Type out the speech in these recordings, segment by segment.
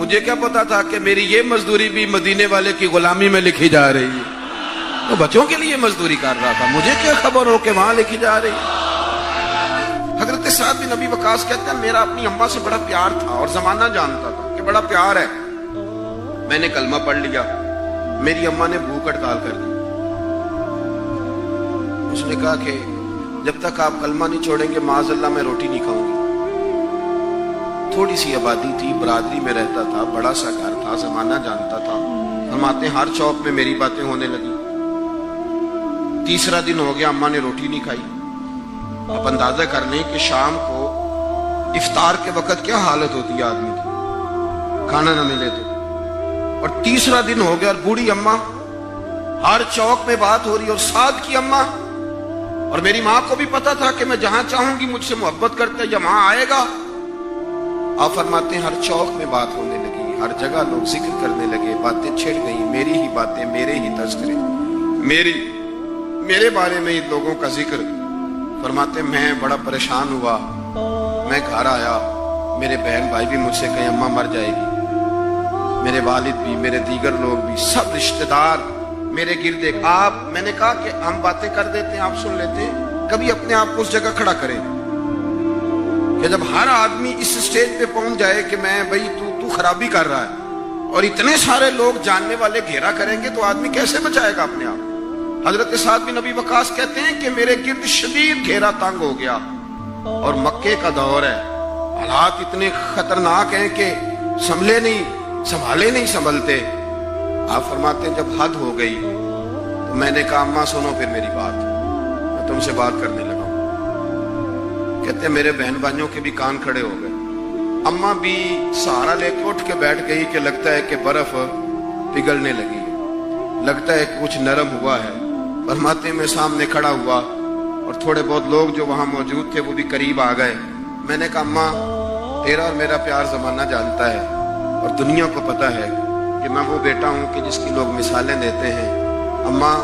مجھے کیا پتا تھا کہ میری یہ مزدوری بھی مدینے والے کی غلامی میں لکھی جا رہی ہے. تو بچوں کے لیے مزدوری کر رہا تھا, مجھے کیا خبر ہو کہ وہاں لکھی جا رہی ہے. حضرت سعد بن ابی وقاص کہتے ہیں میرا اپنی اماں سے بڑا پیار تھا اور زمانہ جانتا تھا کہ بڑا پیار ہے. میں نے کلمہ پڑھ لیا, میری اماں نے بھوک ہڑتال کر دی. اس نے کہا کہ جب تک آپ کلمہ نہیں چھوڑیں گے معاذ اللہ میں روٹی نہیں کھاؤں گی. تھوڑی سی آبادی تھی, برادری میں رہتا تھا, بڑا سا گھر تھا, زمانہ جانتا تھا. فرماتے ہیں ہر چوک میں میری باتیں ہونے لگی. تیسرا دن ہو گیا, اماں نے روٹی نہیں کھائی. آپ اندازہ کر لیں کہ شام کو افطار کے وقت کیا حالت ہوتی ہے آدمی کی, کھانا نہ ملے تو. اور تیسرا دن ہو گیا اور بوڑھی اماں, ہر چوک میں بات ہو رہی. اور سعد کی اماں, اور میری ماں کو بھی پتا تھا کہ میں جہاں چاہوں گی مجھ سے محبت کرتے یا وہاں آئے گا. آپ فرماتے ہیں ہر چوک میں بات ہونے لگی, ہر جگہ لوگ ذکر کرنے لگے, باتیں چھڑ گئی, میری ہی باتیں, میرے ہی تذکرے, میرے بارے میں ہی لوگوں کا ذکر. فرماتے میں بڑا پریشان ہوا. میں گھر آیا, میرے بہن بھائی بھی مجھ سے کہیں اماں مر جائے گی, میرے والد بھی, میرے دیگر لوگ بھی, سب رشتہ دار میرے گرد. میں نے کہا کہ ہم باتیں کر دیتے ہیں, آپ سن لیتے ہیں. کبھی اپنے آپ کو اس جگہ کھڑا کریں کہ جب ہر آدمی اس سٹیج پہ پہنچ جائے کہ میں بھائی تو خرابی کر رہا ہے اور اتنے سارے لوگ جاننے والے گھیرا کریں گے تو آدمی کیسے بچائے گا اپنے آپ. حضرت سعد بن ابی وقاص کہتے ہیں کہ میرے گرد شدید گھیرا تنگ ہو گیا اور مکے کا دور ہے, حالات اتنے خطرناک ہیں کہ سنبھالے نہیں سنبھلتے. آپ فرماتے ہیں جب حد ہو گئی تو میں نے کہا اماں سنو پھر میری بات, میں تم سے بات کرنے لگا. کہتے ہیں میرے بہن بھائیوں کے بھی کان کھڑے ہو گئے. اماں بھی سہارا لے کے اٹھ کے بیٹھ گئی کہ لگتا ہے کہ برف پگھلنے لگی, لگتا ہے کہ کچھ نرم ہوا ہے. فرماتے ہیں میں سامنے کھڑا ہوا اور تھوڑے بہت لوگ جو وہاں موجود تھے وہ بھی قریب آ گئے. میں نے کہا اماں تیرا اور میرا پیار زمانہ جانتا ہے اور دنیا کو پتا ہے کہ میں وہ بیٹا ہوں کہ جس کی لوگ مثالیں دیتے ہیں. اماں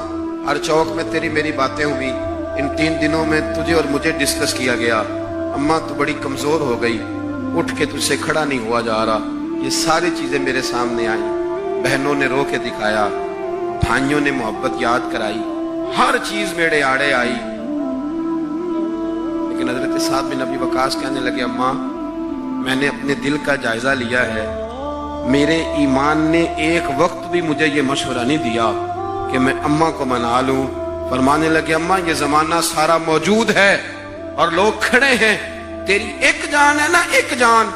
ہر چوک میں تیری میری باتیں ہوئی, ان 3 دنوں میں تجھے اور مجھے ڈسکس کیا گیا. اماں تو بڑی کمزور ہو گئی, اٹھ کے تجھ سے کھڑا نہیں ہوا جا رہا. یہ ساری چیزیں میرے سامنے آئیں, بہنوں نے رو کے دکھایا, بھائیوں نے محبت یاد کرائی, ہر چیز میرے آڑے آئی. لیکن حضرت سعد بن ابی وقاص کہنے لگے اماں میں نے اپنے دل کا جائزہ لیا ہے, میرے ایمان نے ایک وقت بھی مجھے یہ مشورہ نہیں دیا کہ میں اماں کو منا لوں. فرمانے لگے اماں یہ زمانہ سارا موجود ہے اور لوگ کھڑے ہیں, تیری ایک جان ہے نا, ایک جان.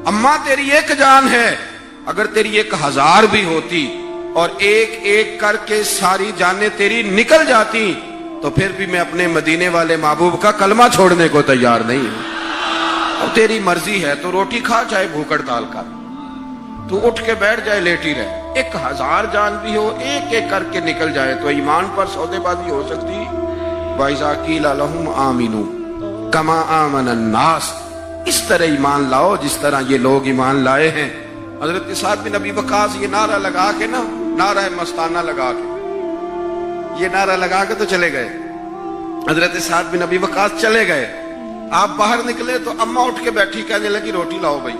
اماں تیری ایک جان ہے, اگر تیری 1000 بھی ہوتی اور ایک ایک کر کے ساری جانیں تیری نکل جاتی تو پھر بھی میں اپنے مدینے والے محبوب کا کلمہ چھوڑنے کو تیار نہیں ہوں. اب تیری مرضی ہے تو روٹی کھا چاہے بھوک ہڑتال کر, تو اٹھ کے بیٹھ جائے لیٹی رہے. 1000 جان بھی ہو ایک ایک کر کے نکل جائے تو ایمان پر سودے بازی ہو سکتی. وَإِذَا قِيلَ لَهُمْ آمِنُوا كَمَا آمَنَ النَّاسُ, اس طرح ایمان لاؤ جس طرح یہ لوگ ایمان لائے ہیں. حضرت سعد بن ابی وقاص یہ نعرہ لگا کے نا, نعرہ مستانہ لگا کے, یہ نعرہ لگا کے تو چلے گئے. حضرت سعد بن ابی وقاص چلے گئے. آپ باہر نکلے تو اماں اٹھ کے بیٹھی, کہنے لگی روٹی لاؤ بھائی.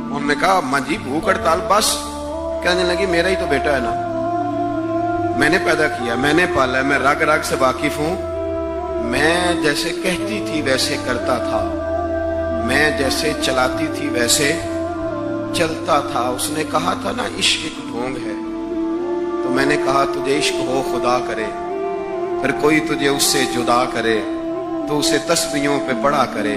انہوں نے کہا اماں جی بھوک ہڑتال بس. کہنے لگی میرا ہی تو بیٹا ہے نا, میں نے پیدا کیا, میں نے پالا ہے, میں رگ رگ سے واقف ہوں. میں جیسے کہتی تھی ویسے کرتا تھا, میں جیسے چلاتی تھی ویسے چلتا تھا. اس نے کہا تھا نا عشق ایک ڈھونگ ہے, تو میں نے کہا تجھے عشق ہو خدا کرے, پھر کوئی تجھے اس سے جدا کرے, تو اسے تسبیحوں پہ پڑھا کرے,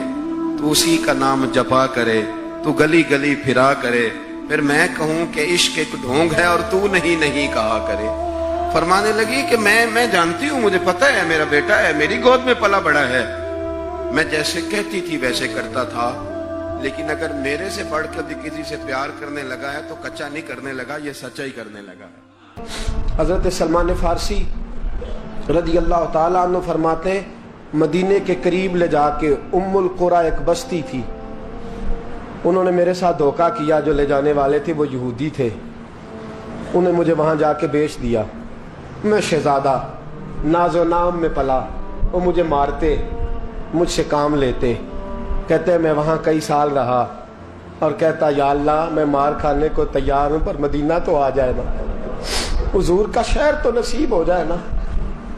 تو اسی کا نام جپا کرے, تو گلی گلی پھرا کرے, پھر میں کہوں کہ عشق ایک ڈھونگ ہے اور تو نہیں کہا کرے. فرمانے لگی کہ میں جانتی ہوں, مجھے پتہ ہے میرا بیٹا ہے, میری گود میں پلا بڑا ہے, میں جیسے کہتی تھی ویسے کرتا تھا, لیکن اگر میرے سے بڑھ کر بھی کسی سے پیار کرنے لگا ہے تو کچا نہیں کرنے لگا, یہ سچا ہی کرنے لگا. حضرت سلمان فارسی رضی اللہ تعالیٰ عنہ فرماتے ہیں مدینے کے قریب لے جا کے ام القریٰ ایک بستی تھی, انہوں نے میرے ساتھ دھوکہ کیا. جو لے جانے والے تھے وہ یہودی تھے, انہیں مجھے وہاں جا کے بیچ دیا. میں شہزادہ ناز و نام میں پلا, وہ مجھے مارتے, مجھ سے کام لیتے. کہتے ہیں میں وہاں کئی سال رہا, اور کہتا یا اللہ میں مار کھانے کو تیار ہوں پر مدینہ تو آ جائے نا، حضور کا شہر تو نصیب ہو جائے نا۔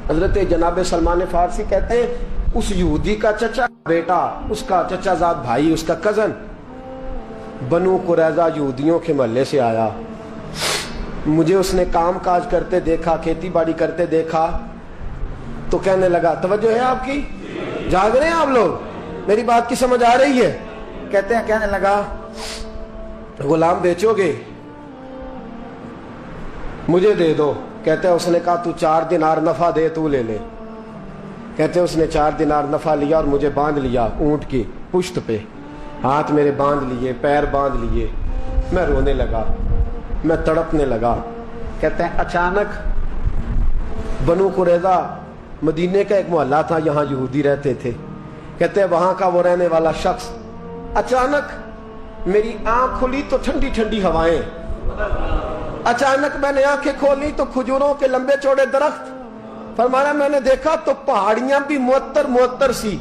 حضرت جناب سلمان فارسی کہتے ہیں اس یہودی کا چچا بیٹا، اس کا چچا زاد بھائی، اس کا کزن بنو قریظہ یہودیوں کے محلے سے آیا، مجھے اس نے کام کاج کرتے دیکھا، کھیتی باڑی کرتے دیکھا تو کہنے لگا، توجہ ہے آپ کی، جاگ رہے ہیں آپ لوگ، میری بات کی سمجھ آ رہی ہے؟ کہتے ہیں، کہنے لگا غلام بیچو گے؟ مجھے دے دو۔ کہتے ہیں اس نے کہا تو 4 دینار نفع دے، تو لے لے۔ کہتے ہیں اس نے 4 دینار نفع لیا اور مجھے باندھ لیا اونٹ کی پشت پہ، ہاتھ میرے باندھ لیے، پیر باندھ لیے، میں رونے لگا، میں تڑپنے لگا۔ کہتے ہیں اچانک بنو قریظہ مدینے کا ایک محلہ تھا، یہاں یہودی رہتے تھے، کہتے ہیں وہاں کا وہ رہنے والا شخص اچانک میری آنکھ کھلی تو ٹھنڈی ٹھنڈی ہوائیں، اچانک میں نے آنکھیں کھولی تو کھجوروں کے لمبے چوڑے درخت، فرمایا میں نے دیکھا تو پہاڑیاں بھی معطر معطر سی،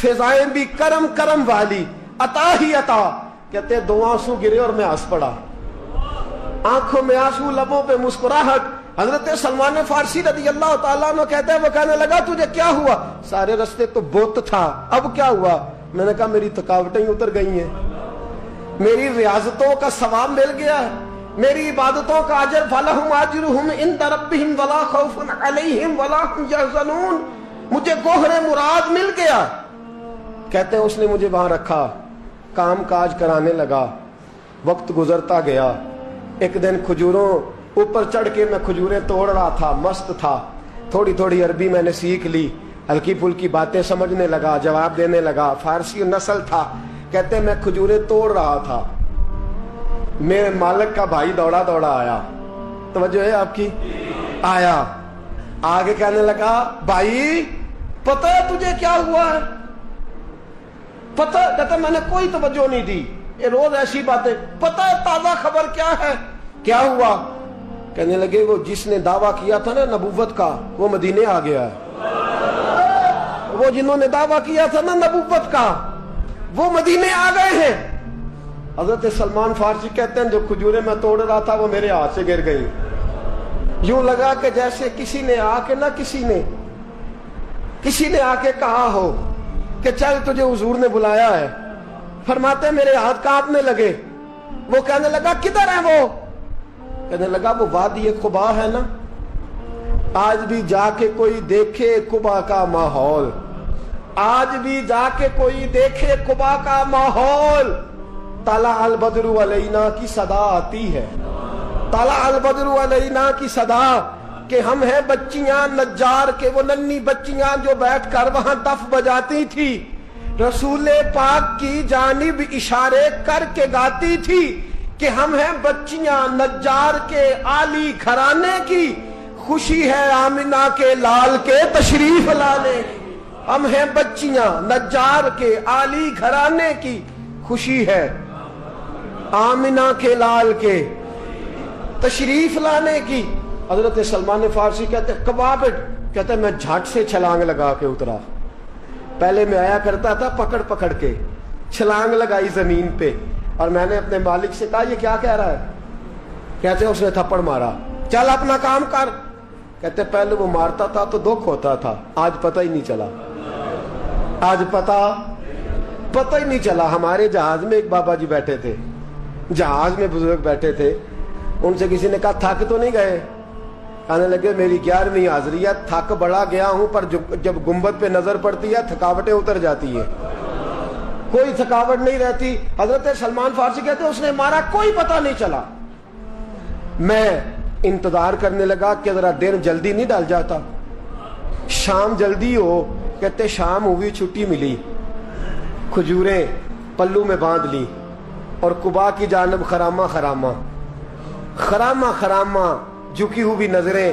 فضائیں بھی کرم کرم والی، عطا ہی عطا۔ کہتے ہیں 2 آنسو گرے اور میں ہنس پڑا، آنکھوں میں آنسو، لبوں پہ مسکراہٹ۔ حضرت سلمان فارسی رضی اللہ تعالیٰ عنہ کہتے ہیں وہ کہنے لگا تجھے کیا ہوا؟ سارے رستے تو بت تھا، اب کیا ہوا؟ میں نے کہا میری تھکاوٹیں اتر گئی ہیں، میری ریاضتوں کا ثواب مل گیا ہے، میری عبادتوں کا اجر، فَلَهُمْ أَجْرُهُمْ عِنْدَ رَبِّهِمْ وَلَا خَوْفٌ عَلَيْهِمْ وَلَا هُمْ يَحْزَنُونَ، مجھے گوہر مراد مل گیا۔ کہتے ہیں اس نے مجھے وہاں رکھا، کام کاج کرانے لگا، وقت گزرتا گیا۔ ایک دن کھجوروں اوپر چڑھ کے میں کھجوریں توڑ رہا تھا، مست تھا، تھوڑی تھوڑی عربی میں نے سیکھ لی، ہلکی پھلکی باتیں سمجھنے لگا، جواب دینے لگا، فارسی نسل تھا۔ کہتے ہیں میں کھجوریں توڑ رہا تھا، میرے مالک کا بھائی دوڑا دوڑا آیا، توجہ ہے آپ کی، آیا آگے کہنے لگا بھائی پتہ ہے تجھے کیا ہوا ہے؟ پتہ؟ کہتا میں نے کوئی توجہ نہیں دی، یہ روز ایسی باتیں، پتہ ہے تازہ خبر کیا ہے؟ کیا ہوا؟ کہنے لگے وہ جس نے دعویٰ کیا تھا نا نبوت کا، وہ مدینے آ گیا ہے، وہ جنہوں نے دعویٰ کیا تھا نا نبوت کا وہ مدینے آ گئے ہیں۔ حضرت سلمان فارسی کہتے ہیں جو کھجوریں میں توڑ رہا تھا وہ میرے ہاتھ سے گر گئی، یوں لگا کہ جیسے کسی نے آ کے کسی نے آ کے کہا ہو کہ چل تجھے حضور نے بلایا ہے۔ فرماتے ہیں میرے ہاتھ کانپنے لگے۔ وہ کہنے لگا کدھر ہے وہ؟ کہنے لگا وہ وادی قبا ہے نا، آج بھی جا کے کوئی دیکھے قبا کا ماحول، آج بھی جا کے کوئی دیکھے قبا کا ماحول، طلع البدر علینا کی صدا آتی ہے، طلع البدر علینا کی صدا، کہ ہم ہیں بچیاں نجار کے، وہ ننھی بچیاں جو بیٹھ کر وہاں دف بجاتی تھی، رسول پاک کی جانب اشارے کر کے گاتی تھی کہ ہم ہیں بچیاں نجار کے عالی گھرانے کی، خوشی ہے آمنہ کے لال کے تشریف لانے کی۔ ہم ہیں بچیاں نجار کے عالی گھرانے کی، خوشی ہے آمنہ کے لال کے تشریف لانے کی۔ حضرت سلمان فارسی کہتے ہیں کبابٹ، کہتے ہیں میں جھٹ سے چھلانگ لگا کے اترا، پہلے میں آیا کرتا تھا پکڑ پکڑ کے، چھلانگ لگائی زمین پہ، اور میں نے اپنے مالک سے کہا یہ کیا کہہ رہا ہے؟ کہتے ہیں اس نے تھپڑ مارا، چل اپنا کام کر۔ کہتے ہیں پہلے وہ مارتا تھا تو دکھ ہوتا تھا، آج پتہ ہی نہیں چلا، آج پتہ ہی نہیں چلا۔ ہمارے جہاز میں ایک بابا جی بیٹھے تھے، جہاز میں بزرگ بیٹھے تھے، ان سے کسی نے کہا تھک تو نہیں گئے؟ کہنے لگے میری 11ویں حاضری ہے، تھک بڑا گیا ہوں، پر جب گنبد پہ نظر پڑتی ہے تھکاوٹیں اتر جاتی ہیں، کوئی تھکاوٹ نہیں رہتی۔ حضرت سلمان فارسی کہتے ہیں اس نے مارا، کوئی پتہ نہیں چلا۔ میں انتظار کرنے لگا کہ ذرا دن جلدی نہیں ڈال جاتا، شام جلدی ہو۔ کہتے شام ہوئی، چھٹی ملی، کھجوریں پلو میں باندھ لی، اور قبا کی جانب خرامہ خرامہ جھکی ہوئی نظریں،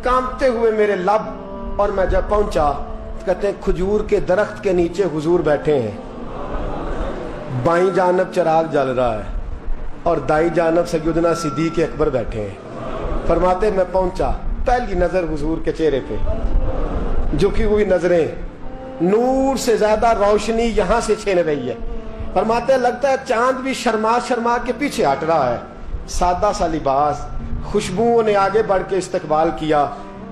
کانپتے ہوئے میرے لب، اور میں جب پہنچا کہتے ہیں کھجور کے درخت کے نیچے حضور بیٹھے ہیں، بائیں جانب چراغ جل رہا ہے اور دائیں جانب سیدنا صدیق اکبر بیٹھے ہیں۔ فرماتے میں پہنچا، پہلی نظر حضور کے چہرے پہ، جھکی ہوئی نظریں، نور سے زیادہ روشنی یہاں سے چھین رہی ہے، فرماتے ہیں لگتا ہے چاند بھی شرما شرما کے پیچھے ہٹ رہا ہے. سادہ سا لباس, خوشبوؤں نے آگے بڑھ کے استقبال کیا.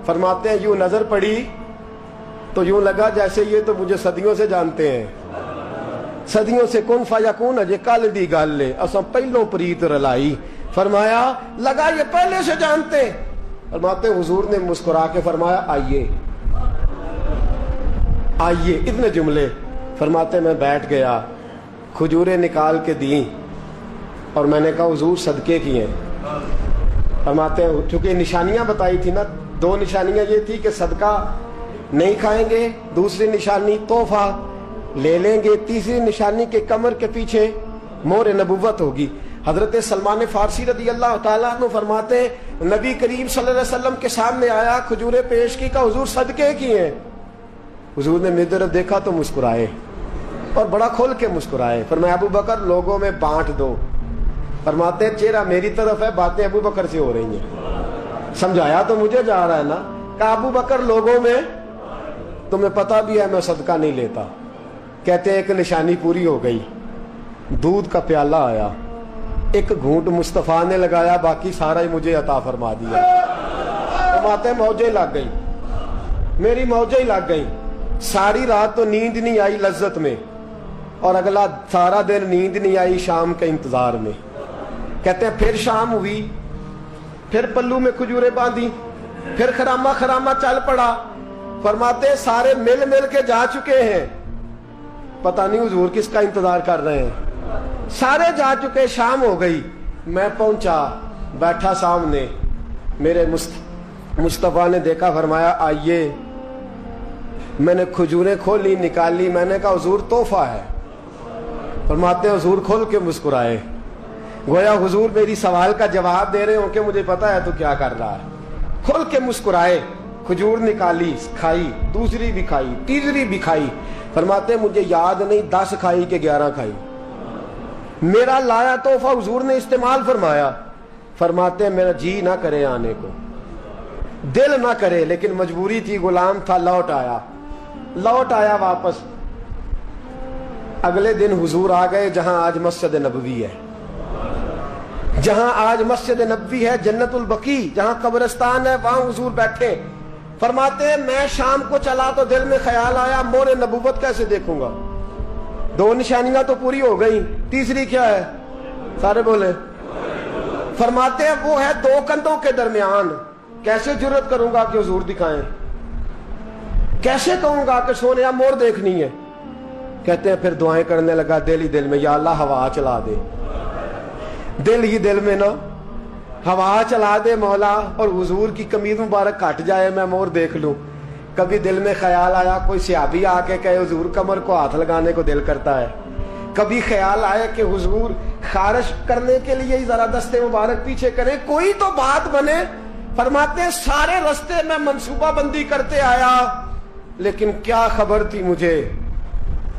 فرماتے ہیں یوں نظر پڑی تو یوں لگا جیسے یہ تو مجھے صدیوں سے جانتے ہیں, صدیوں سے کن فیکون اجے کل دی گل لے اساں پہلوں پریت رلائی. فرمایا لگا یہ پہلے سے جانتے. فرماتے حضور نے مسکرا کے فرمایا آئیے آئیے, اتنے جملے. فرماتے میں بیٹھ گیا, کھجوریں نکال کے دیں اور میں نے کہا حضور صدقے کی ہیں. فرماتے ہیں چونکہ نشانیاں بتائی تھی نا, 2 نشانیاں یہ تھی کہ صدقہ نہیں کھائیں گے, دوسری نشانی تحفہ لے لیں گے, تیسری نشانی کے کمر کے پیچھے مہر نبوت ہوگی. حضرت سلمان فارسی رضی اللہ تعالیٰ عنہ فرماتے ہیں نبی کریم صلی اللہ علیہ وسلم کے سامنے آیا, کھجوریں پیش کی, کہا حضور صدقے کی ہیں. حضور نے میری طرف دیکھا تو مسکرائے اور بڑا کھول کے مسکرائے. فرمایا ابو بکر لوگوں میں بانٹ دو. فرماتے ہیں چہرہ میری طرف ہے, باتیں ابو بکر سے ہو رہی ہیں. سمجھایا تو مجھے جا رہا ہے نا. کہا ابو بکر لوگوں میں, تمہیں پتا بھی ہے میں صدقہ نہیں لیتا. کہتے ہیں ایک نشانی پوری ہو گئی, دودھ کا پیالہ آیا, ایک گھونٹ مصطفیٰ نے لگایا, باقی سارا ہی مجھے عطا فرما دیا. فرماتے ہیں موجیں لگ گئی, میری موجیں لگ گئی. ساری رات تو نیند نہیں آئی لذت میں, اور اگلا سارا دن نیند نہیں آئی شام کے انتظار میں. کہتے ہیں پھر شام ہوئی, پھر پلو میں کھجوریں باندھی, پھر خرامہ خرامہ چل پڑا. فرماتے ہیں سارے مل مل کے جا چکے ہیں, پتہ نہیں حضور کس کا انتظار کر رہے ہیں. سارے جا چکے, شام ہو گئی. میں پہنچا, بیٹھا سامنے, میرے مصطفیٰ نے دیکھا, فرمایا آئیے. میں نے کھجوریں کھولی, نکالی, میں نے کہا حضور تحفہ ہے. فرماتے ہیں حضور کھول کے مسکرائے, گویا حضور میری سوال کا جواب دے رہے ہوں کہ مجھے پتا ہے تو کیا کر رہا ہے. کھول کے مسکرائے, کھجور نکالی, کھائی, دوسری بھی کھائی, تیسری بھی کھائی. فرماتے ہیں مجھے یاد نہیں 10 کھائی کہ 11 کھائی. میرا لایا تحفہ حضور نے استعمال فرمایا. فرماتے ہیں میرا جی نہ کرے آنے کو, دل نہ کرے, لیکن مجبوری تھی, غلام تھا, لوٹ آیا واپس. اگلے دن حضور آ گئے جہاں آج مسجد نبوی ہے, جہاں آج مسجد نبوی ہے, جنت البقیع جہاں قبرستان ہے, وہاں حضور بیٹھے. فرماتے ہیں میں شام کو چلا تو دل میں خیال آیا مہر نبوت کیسے دیکھوں گا. 2 نشانیاں تو پوری ہو گئی, تیسری کیا ہے, سارے بولے. فرماتے ہیں وہ ہے 2 کندھوں کے درمیان, کیسے جرت کروں گا کہ حضور دکھائیں, کیسے کہوں گا کہ سونیا مور دیکھنی ہے. کہتے ہیں پھر دعائیں کرنے لگا دل ہی دل میں, یا اللہ ہوا چلا دے, دل ہی دل میں نا ہوا چلا دے مولا, اور حضور کی قمیض مبارک کٹ جائے, میں مور دیکھ لوں. کبھی دل میں خیال آیا کوئی صحابی آ کے کہے حضور کمر کو ہاتھ لگانے کو دل کرتا ہے. کبھی خیال آیا کہ حضور خارش کرنے کے لیے ہی ذرا دستے مبارک پیچھے کریں, کوئی تو بات بنے. فرماتے ہیں سارے رستے میں منصوبہ بندی کرتے آیا, لیکن کیا خبر تھی مجھے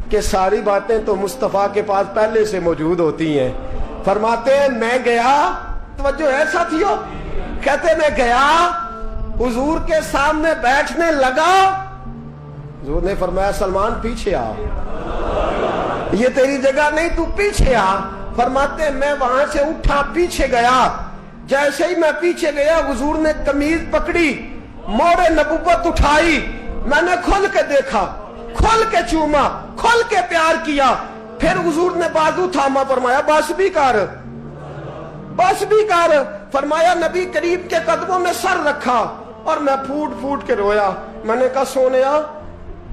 کہ ساری باتیں تو مصطفیٰ کے پاس پہلے سے موجود ہوتی ہیں. فرماتے ہیں میں گیا, توجہ ہے ساتھیو, کہتے میں گیا, حضور کے سامنے بیٹھنے لگا. حضور نے فرمایا سلمان پیچھے آ, یہ تیری جگہ نہیں, تو پیچھے آ. فرماتے ہیں میں وہاں سے اٹھا, پیچھے گیا. جیسے ہی میں پیچھے گیا حضور نے قمیض پکڑی, مہر نبوت اٹھائی, میں نے کھل کے دیکھا, کھل کے چوما, کھل کے پیار کیا. پھر حضور نے بازو تھاما, فرمایا بس بھی کر, بس بھی کر. فرمایا نبی کریم کے قدموں میں سر رکھا اور میں پھوٹ پھوٹ کے رویا. میں نے کہا سونیا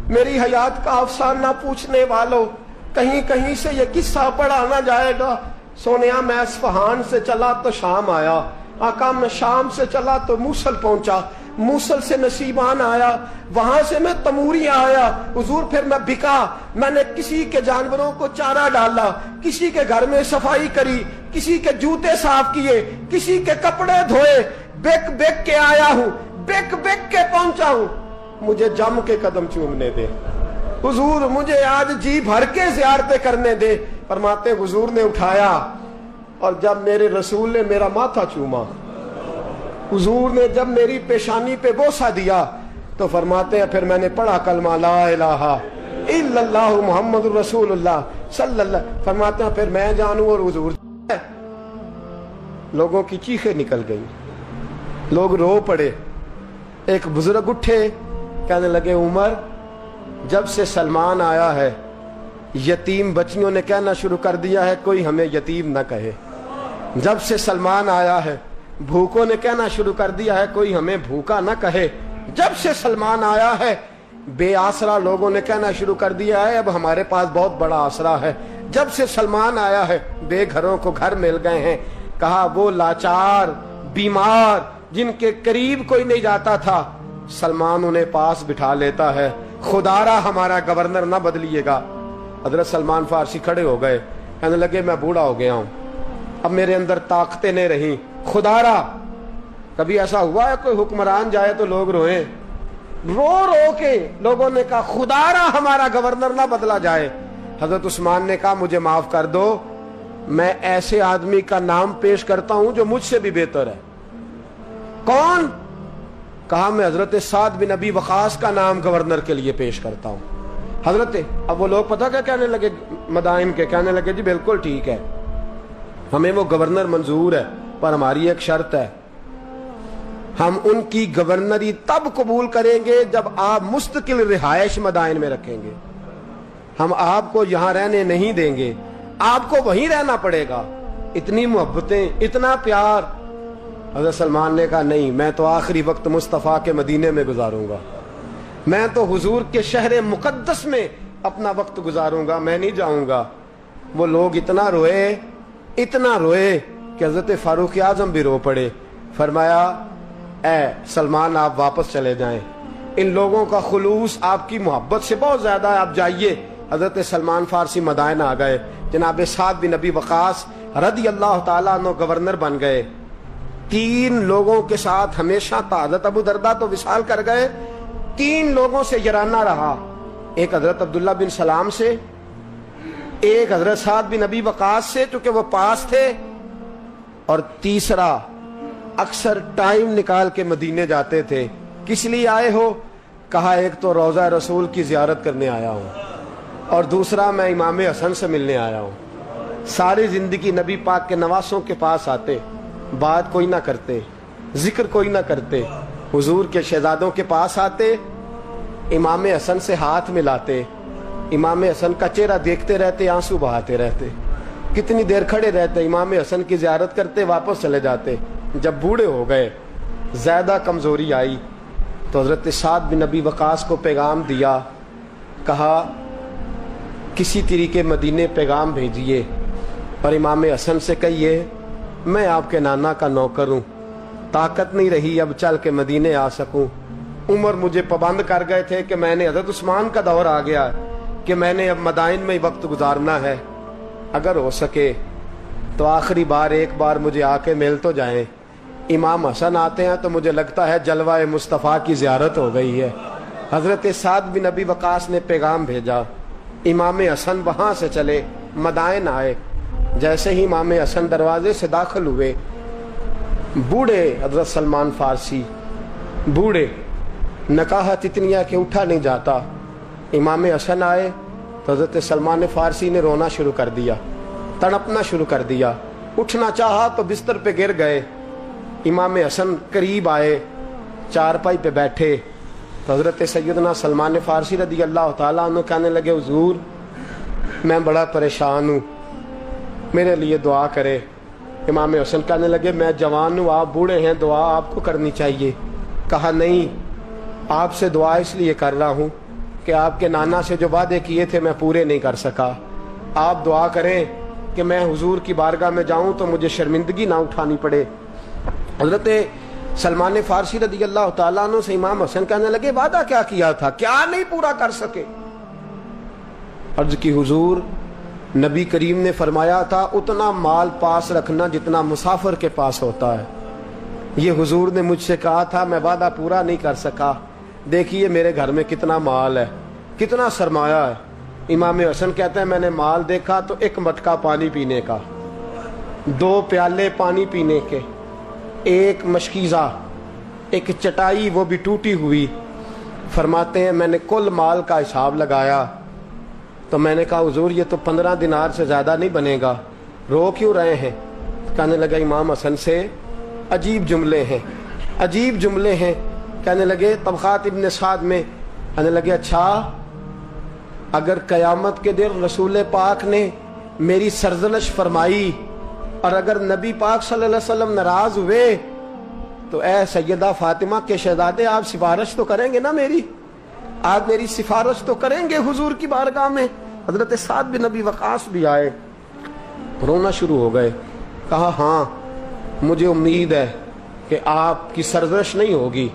میری حیات کا افسانہ پوچھنے والوں, کہیں کہیں سے یہ قصہ پڑھا نہ جائے گا. سونیا میں اصفہان سے چلا تو شام آیا, آقا میں شام سے چلا تو موصل پہنچا, موصل سے نصیبان آیا, وہاں سے میں تموری آیا. حضور پھر میں بکا, میں نے کسی کے جانوروں کو چارہ ڈالا, کسی کے گھر میں صفائی کری, کسی کے جوتے صاف کیے, کسی کے کپڑے دھوئے, بک بک کے آیا ہوں, بک بک کے پہنچا ہوں. مجھے جم کے قدم چومنے دے حضور, مجھے آج جی بھر کے زیارتیں کرنے دے. فرماتے حضور نے اٹھایا, اور جب میرے رسول نے میرا ماتھا چوما, حضور نے جب میری پیشانی پہ بوسہ دیا, تو فرماتے ہیں پھر میں نے پڑھا کلمہ لا الہ الا اللہ محمد رسول اللہ. صلی اللہ فرماتے ہیں پھر میں جانوں اور حضور لوگوں کی چیخیں نکل گئی، لوگ رو پڑے. ایک بزرگ اٹھے کہنے لگے عمر جب سے سلمان آیا ہے یتیم بچیوں نے کہنا شروع کر دیا ہے کوئی ہمیں یتیم نہ کہے. جب سے سلمان آیا ہے بھوکوں نے کہنا شروع کر دیا ہے کوئی ہمیں بھوکا نہ کہے. جب سے سلمان آیا ہے بے آسرا لوگوں نے کہنا شروع کر دیا ہے اب ہمارے پاس بہت بڑا آسرا ہے. جب سے سلمان آیا ہے بے گھروں کو گھر مل گئے ہیں. کہا وہ لاچار بیمار جن کے قریب کوئی نہیں جاتا تھا سلمان انہیں پاس بٹھا لیتا ہے. خدارا ہمارا گورنر نہ بدلیے گا. حضرت سلمان فارسی کھڑے ہو گئے کہنے لگے میں بوڑھا ہو گیا ہوں اب میرے اندر طاقتیں نہیں رہیں. خدارا کبھی ایسا ہوا ہے کوئی حکمران جائے تو لوگ روئیں؟ رو رو کے لوگوں نے کہا خدارا ہمارا گورنر نہ بدلا جائے. حضرت عثمان نے کہا مجھے معاف کر دو میں ایسے آدمی کا نام پیش کرتا ہوں جو مجھ سے بھی بہتر ہے. کون؟ کہا میں حضرت سعد بن ابی وقاص کا نام گورنر کے لیے پیش کرتا ہوں. حضرت اب وہ لوگ پتہ کیا کہنے لگے مدائن کے، کہنے لگے جی بالکل ٹھیک ہے ہمیں وہ گورنر منظور ہے پر ہماری ایک شرط ہے ہم ان کی گورنری تب قبول کریں گے جب آپ مستقل رہائش مدائن میں رکھیں گے. ہم آپ کو یہاں رہنے نہیں دیں گے آپ کو وہیں رہنا پڑے گا. اتنی محبتیں اتنا پیار. حضرت سلمان نے کہا نہیں میں تو آخری وقت مصطفیٰ کے مدینے میں گزاروں گا، میں تو حضور کے شہر مقدس میں اپنا وقت گزاروں گا، میں نہیں جاؤں گا. وہ لوگ اتنا روئے کہ حضرت فاروق اعظم بھی رو پڑے. فرمایا اے سلمان آپ واپس چلے جائیں، ان لوگوں کا خلوص آپ کی محبت سے بہت زیادہ ہے، آپ جائیے. حضرت سلمان فارسی مدائن آ گئے. جناب سعد بن ابی وقاص رضی اللہ تعالیٰ عنہ گورنر بن گئے. 3 لوگوں کے ساتھ ہمیشہ تھا. حضرت ابو درداء تو وصال کر گئے، 3 لوگوں سے یارانہ رہا. ایک حضرت عبداللہ بن سلام سے، ایک حضرت سعد بن ابی وقاص سے چونکہ وہ پاس تھے، اور تیسرا اکثر ٹائم نکال کے مدینے جاتے تھے. کس لیے آئے ہو؟ کہا ایک تو روضہ رسول کی زیارت کرنے آیا ہوں اور دوسرا میں امام حسن سے ملنے آیا ہوں. ساری زندگی نبی پاک کے نواسوں کے پاس آتے، بات کوئی نہ کرتے، ذکر کوئی نہ کرتے. حضور کے شہزادوں کے پاس آتے، امام حسن سے ہاتھ ملاتے، امام حسن کا چہرہ دیکھتے رہتے، آنسو بہاتے رہتے. کتنی دیر کھڑے رہتے، امام حسن کی زیارت کرتے، واپس چلے جاتے. جب بوڑھے ہو گئے زیادہ کمزوری آئی تو حضرت سعد بن ابی وقاص کو پیغام دیا. کہا کسی طریقے مدینے پیغام بھیجیے اور امام حسن سے کہیے میں آپ کے نانا کا نوکر ہوں، طاقت نہیں رہی اب چل کے مدینے آ سکوں. عمر مجھے پابند کر گئے تھے کہ میں نے حضرت عثمان کا دور آ گیا کہ میں نے اب مدائن میں ہی وقت گزارنا ہے. اگر ہو سکے تو آخری بار ایک بار مجھے آ کے مل تو جائیں. امام حسن آتے ہیں تو مجھے لگتا ہے جلوہ مصطفیٰ کی زیارت ہو گئی ہے. حضرت سعد بن ابی وقاص نے پیغام بھیجا. امام حسن وہاں سے چلے مدائن آئے. جیسے ہی امام حسن دروازے سے داخل ہوئے، بوڑھے حضرت سلمان فارسی بوڑھے، نکاحت اتنی ہے کہ اٹھا نہیں جاتا. امام حسن آئے تو حضرت سلمان فارسی نے رونا شروع کر دیا، تڑپنا شروع کر دیا. اٹھنا چاہا تو بستر پہ گر گئے. امام حسن قریب آئے، چارپائی پہ بیٹھے تو حضرت سیدنا سلمان فارسی رضی اللہ تعالیٰ عنہ کہنے لگے حضور میں بڑا پریشان ہوں، میرے لیے دعا کرے. امام حسن کہنے لگے میں جوان ہوں، آپ بوڑھے ہیں، دعا آپ کو کرنی چاہیے. کہا نہیں، آپ سے دعا اس لیے کر رہا ہوں کہ آپ کے نانا سے جو وعدے کیے تھے میں پورے نہیں کر سکا. آپ دعا کریں کہ میں حضور کی بارگاہ میں جاؤں تو مجھے شرمندگی نہ اٹھانی پڑے. حضرت سلمان فارسی رضی اللہ تعالیٰ عنہ سے امام حسن کہنے لگے وعدہ کیا کیا تھا، کیا نہیں پورا کر سکے؟ عرض کی حضور نبی کریم نے فرمایا تھا اتنا مال پاس رکھنا جتنا مسافر کے پاس ہوتا ہے. یہ حضور نے مجھ سے کہا تھا، میں وعدہ پورا نہیں کر سکا. دیکھیے میرے گھر میں کتنا مال ہے، کتنا سرمایہ ہے. امام حسن کہتے ہیں میں نے مال دیکھا تو 1 مٹکا پانی پینے کا، 2 پیالے پانی پینے کے، 1 مشکیزہ، 1 چٹائی وہ بھی ٹوٹی ہوئی. فرماتے ہیں میں نے کل مال کا حساب لگایا تو میں نے کہا حضور یہ تو 15 دینار سے زیادہ نہیں بنے گا, رو کیوں رہے ہیں؟ کہنے لگا امام حسن سے عجیب جملے ہیں, عجیب جملے ہیں. کہنے لگے طبقات ابن سعد میں, کہنے لگے اچھا اگر قیامت کے دن رسول پاک نے میری سرزنش فرمائی اور اگر نبی پاک صلی اللہ علیہ وسلم ناراض ہوئے تو اے سیدہ فاطمہ کے شہزادے آپ سفارش تو کریں گے نا میری, آپ میری سفارش تو کریں گے حضور کی بارگاہ میں؟ حضرت سعد بن نبی وقاص بھی آئے, رونا شروع ہو گئے. کہا ہاں مجھے امید ہے کہ آپ کی سرزنش نہیں ہوگی,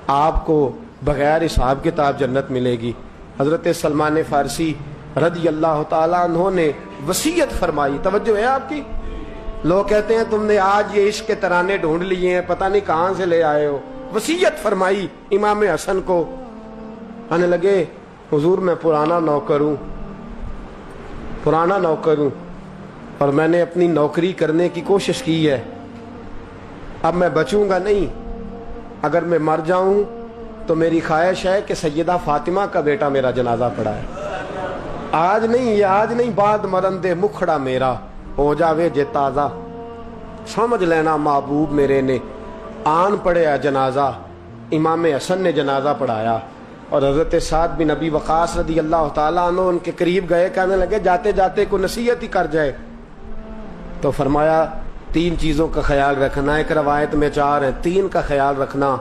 آپ کو بغیر حساب کتاب جنت ملے گی. حضرت سلمان فارسی رضی اللہ تعالیٰ عنہ نے وصیت فرمائی. توجہ ہے آپ کی؟ لوگ کہتے ہیں تم نے آج یہ عشق کے ترانے ڈھونڈ لیے ہیں, پتہ نہیں کہاں سے لے آئے ہو. وصیت فرمائی امام حسن کو. آنے لگے حضور میں پرانا نوکر ہوں, پرانا نوکر ہوں, اور میں نے اپنی نوکری کرنے کی کوشش کی ہے, اب میں بچوں گا نہیں. اگر میں مر جاؤں تو میری خواہش ہے کہ سیدہ فاطمہ کا بیٹا میرا جنازہ پڑھائے. آج نہیں, یہ آج نہیں, بعد مرندے مکھڑا میرا ہو جاوے جے تازہ. سمجھ لینا محبوب میرے نے آن پڑھیا جنازہ. امام حسن نے جنازہ پڑھایا اور حضرت سعد بن نبی وقاص رضی اللہ تعالیٰ عنہ ان کے قریب گئے. کہنے لگے جاتے جاتے کو نصیحت ہی کر جائے. تو فرمایا 3 چیزوں کا خیال رکھنا. ایک روایت میں 4 ہیں. 3 کا خیال رکھنا,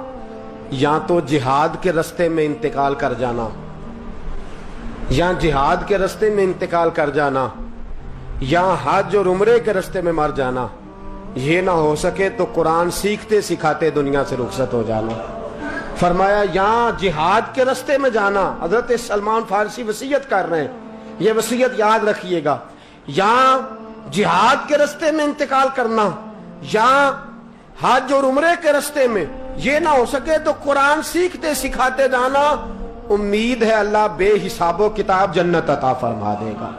یا تو جہاد کے رستے میں انتقال کر جانا, یا جہاد کے رستے میں انتقال کر جانا, یا حج اور عمرے کے رستے میں مر جانا. یہ نہ ہو سکے تو قرآن سیکھتے سکھاتے دنیا سے رخصت ہو جانا. فرمایا یا جہاد کے رستے میں جانا. حضرت سلمان فارسی وصیت کر رہے ہیں, یہ وصیت یاد رکھیے گا. یا جہاد کے رستے میں انتقال کرنا, یا حج اور عمرے کے رستے میں. یہ نہ ہو سکے تو قرآن سیکھتے سکھاتے جانا. امید ہے اللہ بے حساب و کتاب جنت عطا فرما دے گا.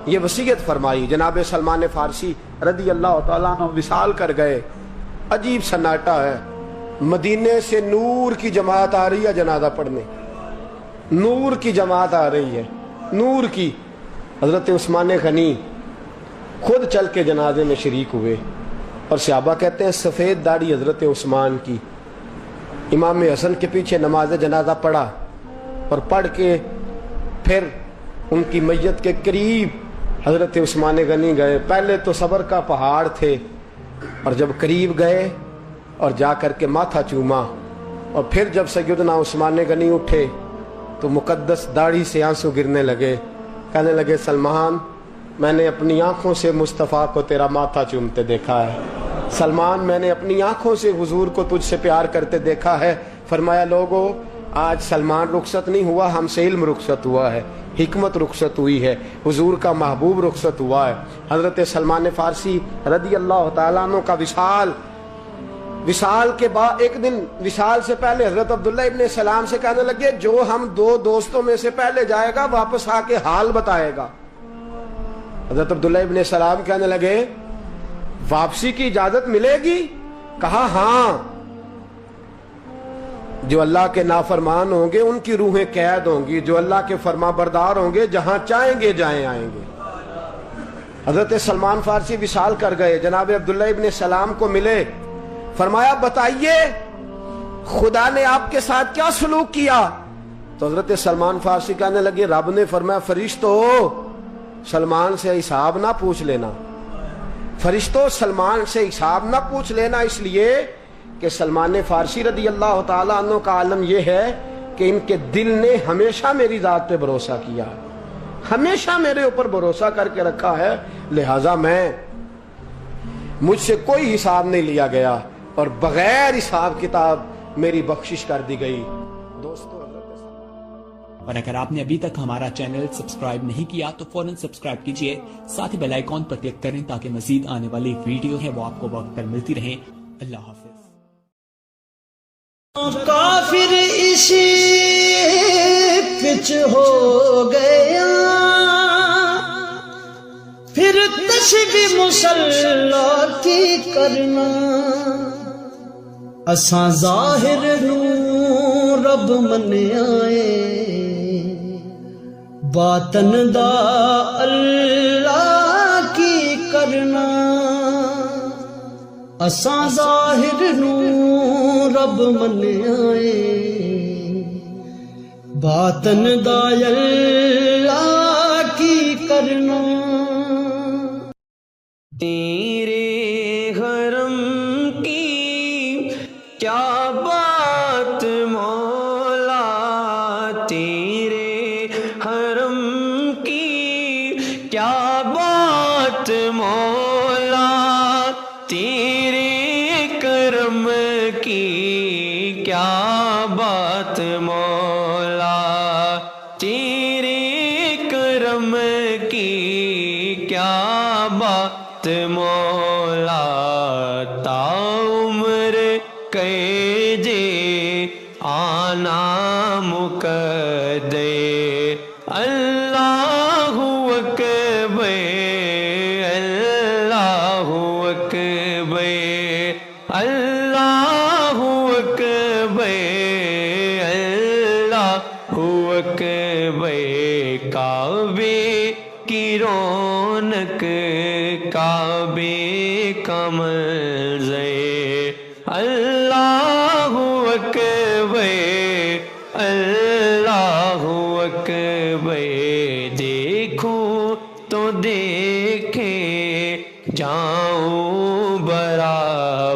یہ وصیت فرمائی. جناب سلمان فارسی رضی اللہ تعالیٰ عنہ وصال کر گئے. عجیب سناٹا ہے. مدینے سے نور کی جماعت آ رہی ہے جنازہ پڑھنے, نور کی جماعت آ رہی ہے, نور کی. حضرت عثمان غنی خود چل کے جنازے میں شریک ہوئے, اور صحابہ کہتے ہیں سفید داڑھی حضرت عثمان کی. امام حسن کے پیچھے نماز جنازہ پڑھا, اور پڑھ کے پھر ان کی میت کے قریب حضرت عثمان غنی گئے. پہلے تو صبر کا پہاڑ تھے, اور جب قریب گئے اور جا کر کے ماتھا چوما, اور پھر جب سیدنا عثمان غنی اٹھے تو مقدس داڑھی سے آنسو گرنے لگے. کہنے لگے سلمان میں نے اپنی آنکھوں سے مصطفیٰ کو تیرا ماتھا چومتے دیکھا ہے. سلمان میں نے اپنی آنکھوں سے حضور کو تجھ سے پیار کرتے دیکھا ہے. فرمایا لوگو آج سلمان رخصت نہیں ہوا, ہم سے علم رخصت ہوا ہے, حکمت رخصت ہوئی ہے, حضور کا محبوب رخصت ہوا ہے. حضرت سلمان فارسی رضی اللہ تعالیٰ عنہ کا وصال کے بعد ایک دن وصال سے پہلے حضرت عبداللہ ابن سلام سے کہنے لگے جو ہم 2 دوستوں میں سے پہلے جائے گا واپس آ کے حال بتائے گا. حضرت عبداللہ ابن سلام کہنے لگے واپسی کی اجازت ملے گی؟ کہا ہاں, جو اللہ کے نافرمان ہوں گے ان کی روحیں قید ہوں گی, جو اللہ کے فرما بردار ہوں گے جہاں چاہیں گے جائیں آئیں گے. حضرت سلمان فارسی وصال کر گئے, جناب عبداللہ ابن سلام کو ملے. فرمایا بتائیے خدا نے آپ کے ساتھ کیا سلوک کیا؟ تو حضرت سلمان فارسی کہنے لگے رب نے فرمایا فرشتو سلمان سے حساب نہ پوچھ لینا, فرشتوں سلمان سے حساب نہ پوچھ لینا, اس لیے کہ سلمان فارسی رضی اللہ تعالیٰ عنہ کا عالم یہ ہے کہ ان کے دل نے ہمیشہ میری ذات پہ بھروسہ کیا, ہمیشہ میرے اوپر بھروسہ کر کے رکھا ہے, لہٰذا مجھ سے کوئی حساب نہیں لیا گیا اور بغیر حساب کتاب میری بخشش کر دی گئی. دوستو اور اگر آپ نے ابھی تک ہمارا چینل سبسکرائب نہیں کیا تو فوراً سبسکرائب کیجئے, ساتھ ہی بیل آئیکن پر کلک کریں تاکہ مزید آنے والی ویڈیو ہے وہ آپ کو وقت پر ملتی رہیں. اللہ حافظ. کافر اسی پچ ہو گیا پھر تشبیہ مسلح کی کرنا, اساں ظاہر نو رب من آئے باطن دا اللہ کی کرنا اساں ظاہر نو رب منیا اے باطن دا اللہ کی کرنا تیرے حرم کی کیا بات مولا تیرے حرم کی کیا بات مولا تیرے کرم کی کیا بات مولا تیرے کرم کی کیا بات مولا تا عمر کہ جے آنا مقدے اللہ اکبر اللہ اکبر اللہ اکبر اللہ اکبر کعبے کی رونق کعبے کا منظر اللہ اکبر اللہ اکبر دیکھوں تو دیکھے جاؤں برابر